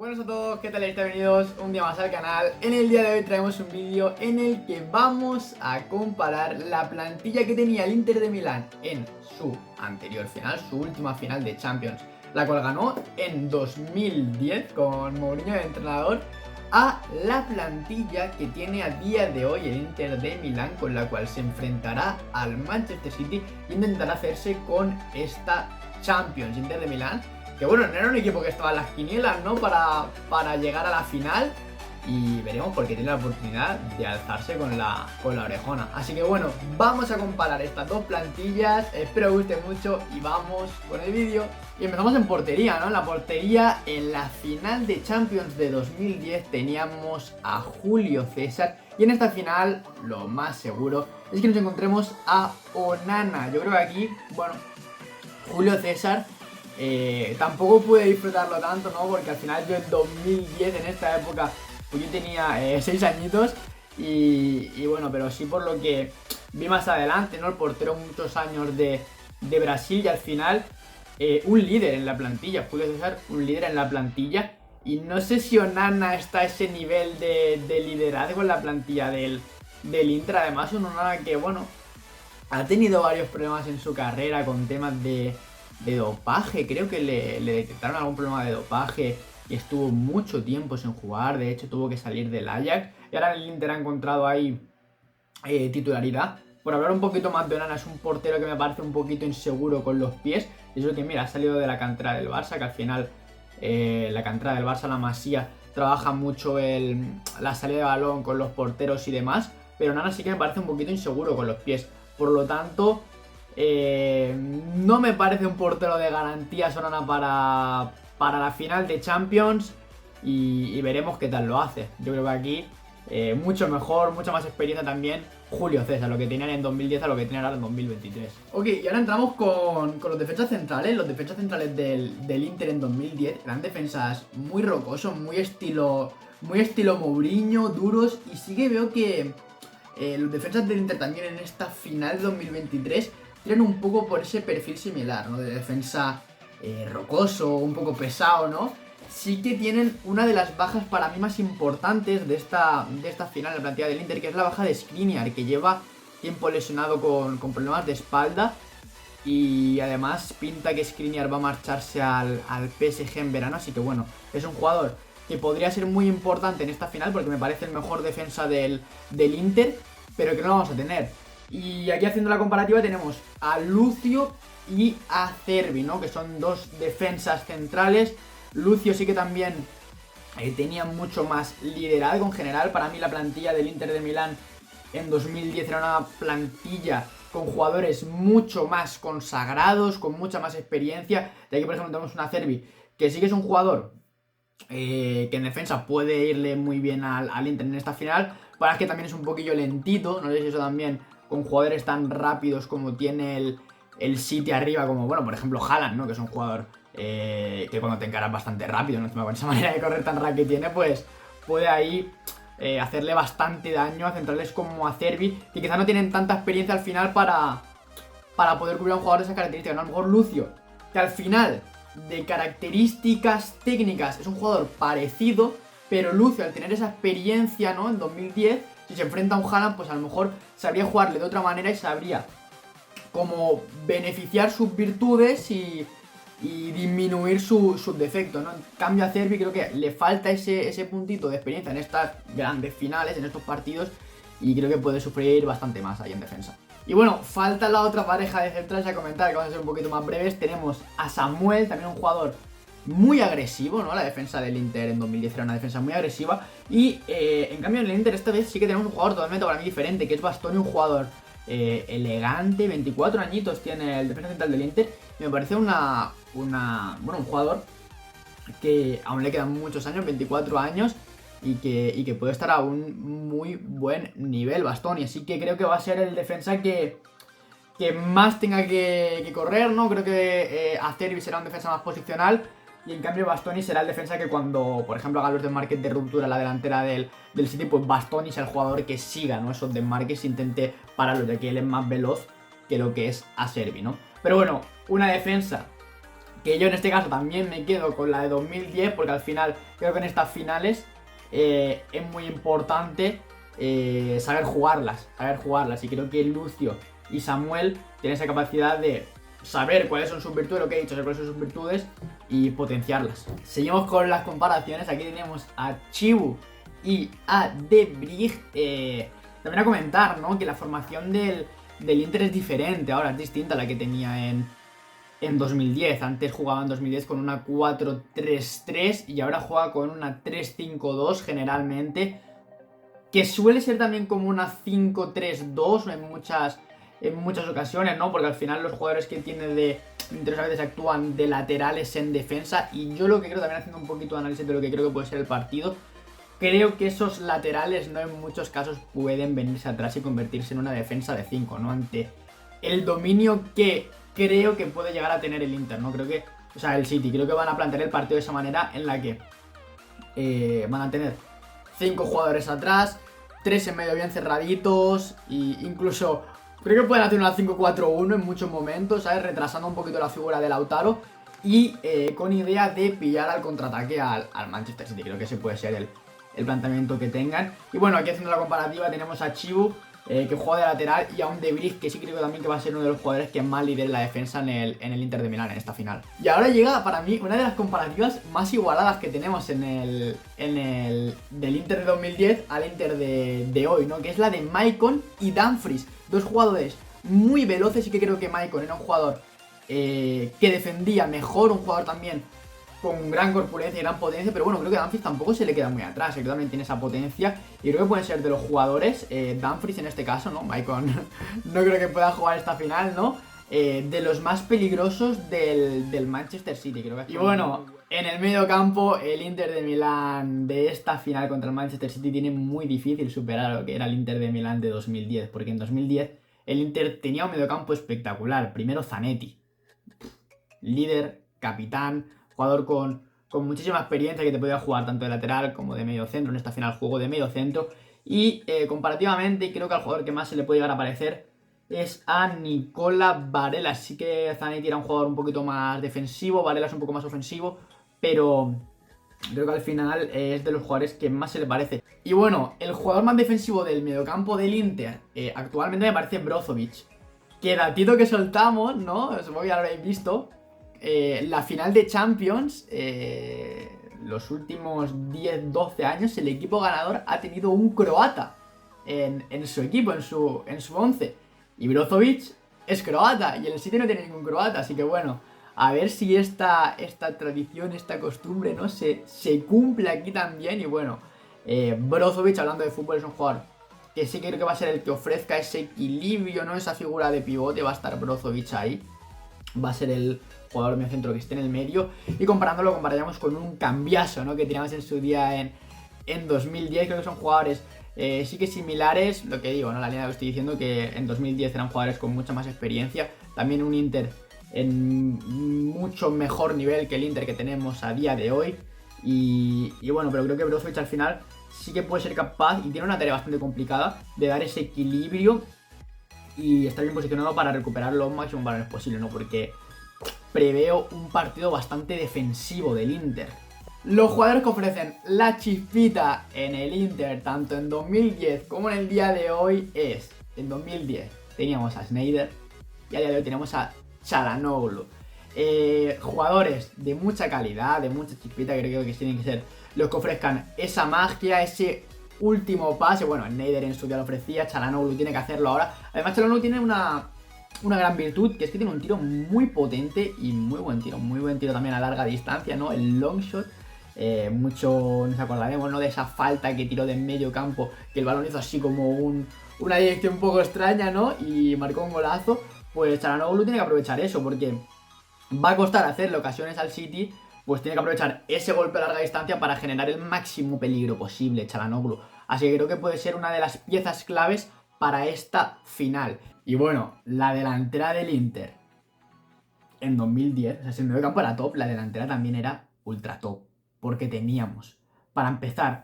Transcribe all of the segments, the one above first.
Buenas a todos, ¿qué tal? Bienvenidos un día más al canal. En el día de hoy traemos un vídeo en el que vamos a comparar la plantilla que tenía el Inter de Milán en su anterior final, su última final de Champions, la cual ganó en 2010 con Mourinho de entrenador, a la plantilla que tiene a día de hoy el Inter de Milán, con la cual se enfrentará al Manchester City e intentará hacerse con esta Champions. Inter de Milán, que bueno, no era un equipo que estaba en las quinielas, ¿no? Para llegar a la final. Y veremos porque tiene la oportunidad de alzarse con la orejona. Así que bueno, vamos a comparar estas dos plantillas. Espero que os guste mucho y vamos con el vídeo. Y empezamos en portería, ¿no? En la portería, en la final de Champions de 2010 teníamos a Julio César. Y en esta final, lo más seguro es que nos encontremos a Onana. Yo creo que aquí, bueno, Julio César tampoco pude disfrutarlo tanto, ¿no? Porque al final yo en 2010, en esta época, pues yo tenía 6 añitos y bueno, pero sí por lo que vi más adelante, ¿no? El portero muchos años de Brasil y al final un líder en la plantilla, Julio César, un líder en la plantilla. Y no sé si Onana está a ese nivel de liderazgo en la plantilla del Inter. Además, un Onana que, bueno, ha tenido varios problemas en su carrera con temas de dopaje. Creo que le detectaron algún problema de dopaje y estuvo mucho tiempo sin jugar. De hecho, tuvo que salir del Ajax y ahora el Inter ha encontrado ahí titularidad. Por hablar un poquito más de Onana, es un portero que me parece un poquito inseguro con los pies. Y eso que, mira, ha salido de la cantera del Barça, que al final la cantera del Barça, la Masía, trabaja mucho la salida de balón con los porteros y demás. Pero Onana sí que me parece un poquito inseguro con los pies. Por lo tanto, no me parece un portero de garantías Onana para la final de Champions y veremos qué tal lo hace. Yo creo que aquí mucho mejor, mucha más experiencia también Julio César, lo que tenían en 2010 a lo que tienen ahora en 2023. Ok, y ahora entramos con los defensas centrales. Los defensas centrales del Inter en 2010 eran defensas muy rocosos, muy estilo Mourinho, duros, y sí que veo que los defensas del Inter también en esta final de 2023 tienen un poco por ese perfil similar, ¿no? De defensa rocoso, un poco pesado, ¿no? Sí que tienen una de las bajas para mí más importantes de esta final de la plantilla del Inter, que es la baja de Skriniar, que lleva tiempo lesionado con problemas de espalda. Y además pinta que Skriniar va a marcharse al PSG en verano, así que bueno, es un jugador que podría ser muy importante en esta final porque me parece el mejor defensa del Inter, pero que no lo vamos a tener. Y aquí haciendo la comparativa tenemos a Lucio y a Cervi, ¿no? Que son dos defensas centrales. Lucio sí que también tenía mucho más liderazgo en general. Para mí la plantilla del Inter de Milán en 2010 era una plantilla con jugadores mucho más consagrados, con mucha más experiencia. De aquí por ejemplo tenemos una Cervi, que sí que es un jugador que en defensa puede irle muy bien al Inter en esta final. Pero es que también es un poquillo lentito, no sé si eso también con jugadores tan rápidos como tiene el City arriba, como bueno, por ejemplo Haaland, ¿no? Que es un jugador que cuando te encaras bastante rápido, ¿no? Con esa manera de correr tan rápido que tiene, pues puede ahí hacerle bastante daño a centrales como a Cervi, que quizás no tienen tanta experiencia al final para poder cubrir a un jugador de esas características, ¿no? A lo mejor Lucio, que al final de características técnicas es un jugador parecido, pero Lucio, al tener esa experiencia, ¿no? En 2010, si se enfrenta a un Haaland, pues a lo mejor sabría jugarle de otra manera y sabría cómo beneficiar sus virtudes y disminuir sus defectos, ¿no? En cambio a Cervi creo que le falta ese puntito de experiencia en estas grandes finales, en estos partidos, y creo que puede sufrir bastante más ahí en defensa. Y bueno, falta la otra pareja de centrales a comentar, que vamos a ser un poquito más breves. Tenemos a Samuel, también un jugador muy agresivo, ¿no? La defensa del Inter en 2010 era una defensa muy agresiva. Y en cambio en el Inter esta vez sí que tenemos un jugador totalmente para mí diferente, que es Bastoni, un jugador elegante, 24 añitos tiene el defensa central del Inter. Y me parece un jugador que aún le quedan muchos años, 24 años, y que puede estar a un muy buen nivel Bastoni. Así que creo que va a ser el defensa que más tenga que correr, ¿no? Creo que Acerbi será un defensa más posicional, y en cambio Bastoni será el defensa que cuando, por ejemplo, haga los desmarques de ruptura en la delantera del City, pues Bastoni sea el jugador que siga, ¿no? Esos desmarques e intente pararlos, ya que él es más veloz que lo que es Acerbi, ¿no? Pero bueno, una defensa que yo en este caso también me quedo con la de 2010, porque al final creo que en estas finales es muy importante saber jugarlas, y creo que Lucio y Samuel tienen esa capacidad de saber cuáles son sus virtudes, lo que he dicho, saber cuáles son sus virtudes y potenciarlas. Seguimos con las comparaciones. Aquí tenemos a Chibu y a Debrig. También a comentar, ¿no?, que la formación del Inter es diferente, ahora es distinta a la que tenía en 2010. Antes jugaba en 2010 con una 4-3-3 y ahora juega con una 3-5-2 generalmente, que suele ser también como una 5-3-2 en muchas ocasiones, ¿no? Porque al final los jugadores que tiene de Inter a veces actúan de laterales en defensa, y yo lo que creo, también haciendo un poquito de análisis de lo que creo que puede ser el partido, creo que esos laterales no en muchos casos pueden venirse atrás y convertirse en una defensa de 5, ¿no? Ante el dominio que creo que puede llegar a tener el Inter, ¿no? Creo que, o sea, el City, creo que van a plantear el partido de esa manera, en la que van a tener 5 jugadores atrás, 3 en medio bien cerraditos, e incluso creo que pueden hacer una 5-4-1 en muchos momentos, ¿sabes? Retrasando un poquito la figura de Lautaro y con idea de pillar al contraataque al Manchester City. Creo que ese puede ser el planteamiento que tengan. Y bueno, aquí haciendo la comparativa tenemos a Chibu, que juega de lateral, y a un De Vrij, que sí creo también que va a ser uno de los jugadores que más lidere la defensa en el Inter de Milán en esta final. Y ahora llega para mí una de las comparativas más igualadas que tenemos del Inter de 2010 al Inter de hoy, ¿no? Que es la de Maicon y Dumfries, dos jugadores muy veloces, y que creo que Maicon era un jugador que defendía mejor, un jugador también con gran corpulencia y gran potencia, pero bueno, creo que Dumfries tampoco se le queda muy atrás, creo que también tiene esa potencia, y creo que pueden ser de los jugadores, Dumfries en este caso, ¿no? Maicon no creo que pueda jugar esta final, ¿no? De los más peligrosos del Manchester City, creo que. Y bueno, en el medio campo, el Inter de Milán de esta final contra el Manchester City tiene muy difícil superar a lo que era el Inter de Milán de 2010, porque en 2010 el Inter tenía un medio campo espectacular. Primero Zanetti, líder, capitán, jugador con muchísima experiencia, que te podía jugar tanto de lateral como de medio centro. En esta final jugó de medio centro. Y comparativamente, creo que al jugador que más se le puede llegar a parecer es a Nicola Varela. Así que Zanetti era un jugador un poquito más defensivo, Varela es un poco más ofensivo, pero creo que al final es de los jugadores que más se le parece. Y bueno, el jugador más defensivo del mediocampo del Inter actualmente me parece Brozovic. Que datito que soltamos, ¿no? Supongo que ya lo habréis visto. La final de Champions, los últimos 10-12 años, el equipo ganador ha tenido un croata en su equipo, en su 11. Y Brozovic es croata, y el City no tiene ningún croata, así que bueno, a ver si esta tradición, esta costumbre, ¿no?, se cumple aquí también. Y bueno, Brozovic, hablando de fútbol, es un jugador que sí creo que va a ser el que ofrezca ese equilibrio, ¿no? Esa figura de pivote, va a estar Brozovic ahí. Va a ser el jugador medio centro que esté en el medio. Y comparándolo, compararíamos con un Cambiaso, ¿no?, que teníamos en su día en 2010. Creo que son jugadores sí que similares. Lo que digo, ¿no?, la línea que estoy diciendo, que en 2010 eran jugadores con mucha más experiencia. También un Inter en mucho mejor nivel que el Inter que tenemos a día de hoy. Y bueno, pero creo que Brozovic al final sí que puede ser capaz, y tiene una tarea bastante complicada, de dar ese equilibrio y estar bien posicionado para recuperar los máximos balones posibles, ¿no? Porque preveo un partido bastante defensivo del Inter. Los jugadores que ofrecen la chispita en el Inter, tanto en 2010 como en el día de hoy, es: en 2010 teníamos a Sneijder y a día de hoy tenemos a Çalhanoğlu. Jugadores de mucha calidad, de mucha chispita, que creo que tienen que ser los que ofrezcan esa magia, ese último pase. Bueno, Sneijder en su día lo ofrecía, Çalhanoğlu tiene que hacerlo ahora. Además, Çalhanoğlu tiene una gran virtud, que es que tiene un tiro muy potente y muy buen tiro también a larga distancia, ¿no? El long shot. Mucho nos acordaremos, ¿no?, de esa falta que tiró de medio campo, que el balón hizo así como una dirección un poco extraña, ¿no?, y marcó un golazo. Pues Çalhanoğlu tiene que aprovechar eso, porque va a costar hacerle ocasiones al City. Pues tiene que aprovechar ese golpe a larga distancia para generar el máximo peligro posible, Çalhanoğlu. Así que creo que puede ser una de las piezas claves para esta final. Y bueno, la delantera del Inter en 2010, o sea, si el medio campo era top, la delantera también era ultra top. Porque teníamos, para empezar,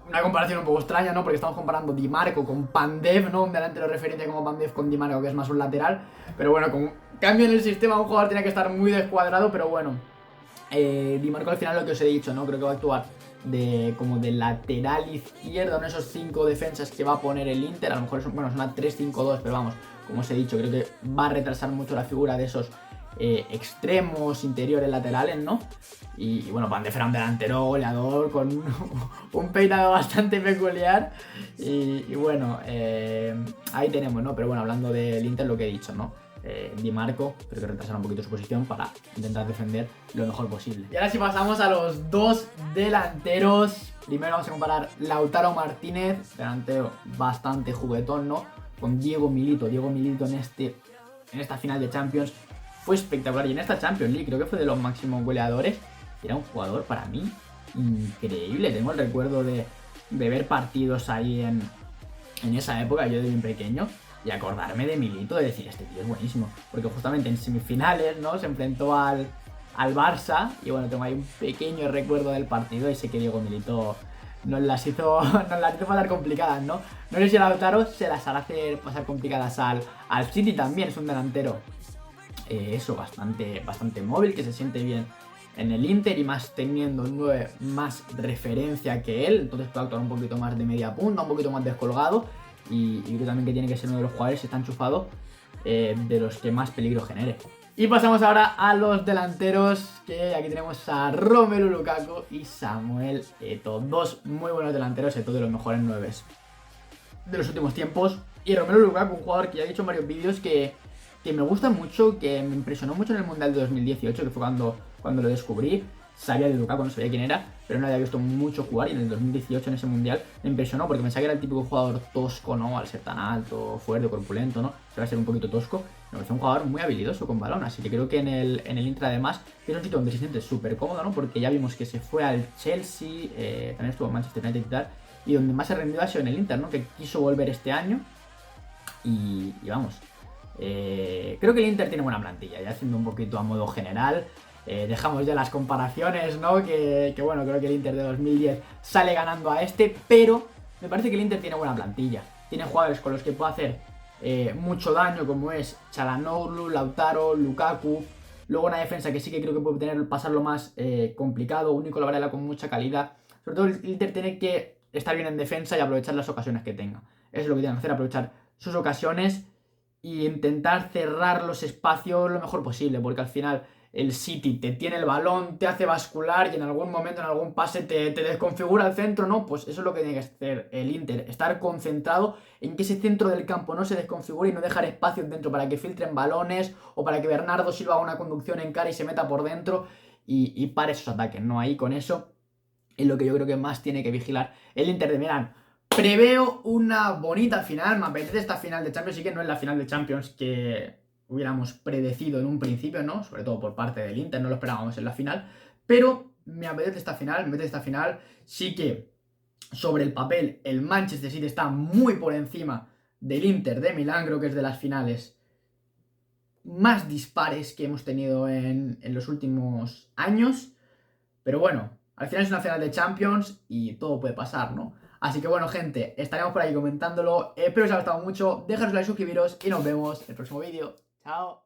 una comparación un poco extraña, ¿no?, porque estamos comparando Di Marco con Pandev, ¿no?, un delantero de referencia como Pandev con Di Marco, que es más un lateral. Pero bueno, con cambio en el sistema, un jugador tiene que estar muy descuadrado, pero bueno. Di Marco al final lo que os he dicho, ¿no? Creo que va a actuar como de lateral izquierdo en esos 5 defensas que va a poner el Inter. A lo mejor es una 3-5-2, pero vamos, como os he dicho, creo que va a retrasar mucho la figura de esos extremos, interiores, laterales, ¿no? Y bueno, Van de Fran, delantero goleador con un peinado bastante peculiar. Y bueno, ahí tenemos, ¿no? Pero bueno, hablando del Inter, lo que he dicho, ¿no? Di Marco, pero que retrasar un poquito su posición para intentar defender lo mejor posible. Y ahora sí pasamos a los dos delanteros. Primero vamos a comparar Lautaro Martínez, delantero bastante juguetón, ¿no? Con Diego Milito. Diego Milito en esta final de Champions fue espectacular. Y en esta Champions League creo que fue de los máximos goleadores. Era un jugador para mí increíble. Tengo el recuerdo de ver partidos ahí en esa época, yo de bien pequeño, y acordarme de Milito, de decir, este tío es buenísimo. Porque justamente en semifinales, ¿no? Se enfrentó al Barça. Y bueno, tengo ahí un pequeño recuerdo del partido. Y sé que Diego Milito nos las hizo pasar complicadas, ¿no? No sé si Lautaro se las hará hacer pasar complicadas al City también. Es un delantero, bastante móvil, que se siente bien en el Inter, y más teniendo un 9 más referencia que él. Entonces puede actuar un poquito más de media punta, un poquito más descolgado. Y creo también que tiene que ser uno de los jugadores que está enchufado, de los que más peligro genere. Y pasamos ahora a los delanteros, que aquí tenemos a Romelu Lukaku y Samuel Eto'o. Dos muy buenos delanteros, Eto'o de los mejores 9 de los últimos tiempos. Y Romelu Lukaku, un jugador que ya he dicho en varios vídeos que me gusta mucho, que me impresionó mucho en el Mundial de 2018, que fue cuando lo descubrí. Sabía de Lukaku, no sabía quién era, pero no le había visto mucho jugar, y en el 2018 en ese Mundial me impresionó porque pensaba que era el típico jugador tosco, ¿no? Al ser tan alto, fuerte, corpulento, ¿no? Se va a ser un poquito tosco. Me parece un jugador muy habilidoso con balón, así que creo que en el Inter además es un sitio donde se siente súper cómodo, ¿no? Porque ya vimos que se fue al Chelsea, también estuvo en Manchester United y tal, y donde más se rendió ha sido en el Inter, ¿no? Que quiso volver este año y vamos. Creo que el Inter tiene buena plantilla, ya haciendo un poquito a modo general. Dejamos ya las comparaciones, ¿no? Que bueno, creo que el Inter de 2010 sale ganando a pero me parece que el Inter tiene buena plantilla. Tiene jugadores con los que puede hacer mucho daño, como es Çalhanoğlu, Lautaro, Lukaku. Luego una defensa que sí que creo que puede pasarlo más complicado. Un Nicolo Varela con mucha calidad. Sobre todo el Inter tiene que estar bien en defensa y aprovechar las ocasiones que tenga. Eso es lo que tiene que hacer, aprovechar sus ocasiones y intentar cerrar los espacios lo mejor posible, porque al final el City te tiene el balón, te hace bascular y en algún momento, en algún pase te desconfigura el centro, ¿no? Pues eso es lo que tiene que hacer el Inter, estar concentrado en que ese centro del campo no se desconfigure y no dejar espacios dentro para que filtren balones o para que Bernardo Silva haga una conducción en cara y se meta por dentro y pare esos ataques, ¿no? Ahí con eso es lo que yo creo que más tiene que vigilar el Inter de Milán. Preveo una bonita final, me apetece esta final de Champions, sí que no es la final de Champions que hubiéramos predecido en un principio, ¿no? Sobre todo por parte del Inter, no lo esperábamos en la final, pero me apetece esta final, sí que sobre el papel el Manchester City está muy por encima del Inter de Milán, creo que es de las finales más dispares que hemos tenido en los últimos años, pero bueno, al final es una final de Champions y todo puede pasar, ¿no? Así que bueno, gente, estaremos por ahí comentándolo. Espero que os haya gustado mucho. Dejaros like, suscribiros y nos vemos en el próximo vídeo. Chao.